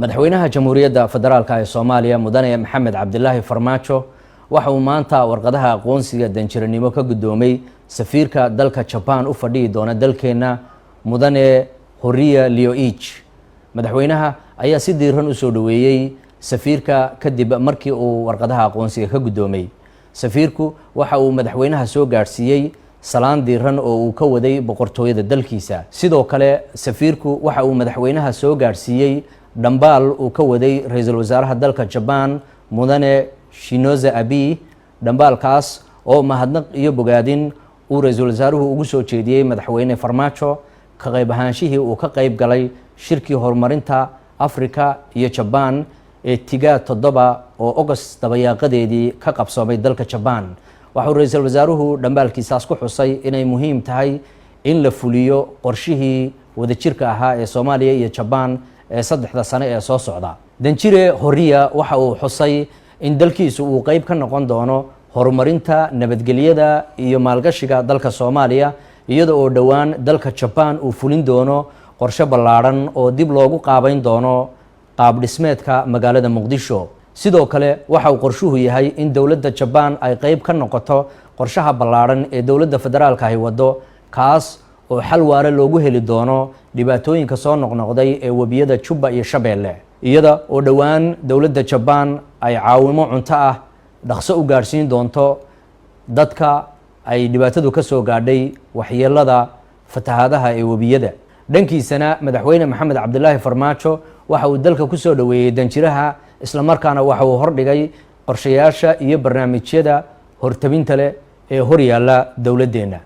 madaxweynaha jamhuuriyadda federaalka ee Soomaaliya mudane Maxamed Cabdilaahi Farmaajo waxa uu maanta warqadaha aqoonsiga danjiranimo ka gudoomay safiirka dalka Japan u fadhiyi doona dalkeena mudane Horiya Lioich. madaxweynaha ayaa si diiran u soo dhaweeyay safiirka kadib markii uu warqadaha aqoonsiga ka gudoomay. safiirku waxa uu madaxweynaha soo gaarsiiyay salaan diiran oo uu ka waday boqortooyada dalkiisa. sidoo kale safiirku waxa uu madaxweynaha soo gaarsiiyay dhambaal uu ka waday ra'iisul wasaaraha dalka Japan mudane Shinzo Abe. dhambaalkaas oo mahadnaq iyo bogaadin uu ra'iisul wasaaruhu ugu soo jeediyay madaxweyne Farmaajo ka qayb ahaanshihii uu ka qayb galay shirkii horumarinta Afrika iyo Japan ee tigaa 7 oo August dabayaaqadeedii ka qabsoomay dalka Japan. waxaa ra'iisul wasaaruhu dhambaalkiisaas ku xusay inay muhiim tahay in la fuliyo qorshihii wadajirka ahaa ee Soomaaliya iyo Japan ee 3 sano ee soo socda. danjire Horiya waxa uu xusay in dalkiisu uu qayb ka noqon doono horumarinta nabadgelyada iyo maalgashiga dalka Soomaaliya iyada oo dhawaan dalka Japan uu fulin doono qorshe ballaaran oo dib loogu qaabayn doono qaab dhismeedka magaalada Muqdisho. sidoo kale waxa uu qorshuhu yahay in dawladda Japan ay qayb ka noqoto qorshaha ballaaran ee dawladda federaalka ay wado kaas oo xal waara loogu heli doono dhibaatooyinka soo noqnoqday ee wabiyada Juba iyo Shabeelle iyada oo dhawaan dawladda Japan ay caawimo cunto ah dhaqso u gaarsiin doonto dadka ay dhibaatadu ka soo gaadhay waxyeelada fatahaadaha ee wabiyada. dhankiisana madaxweyne Maxamed Cabdilaahi Farmaajo waxa uu dalka ku soo dhaweeyay danjiraha isla markaana waxa uu hordhigay qorshayaasha iyo barnaamijyada hortabinta leh ee hor yaalla dawladdeena.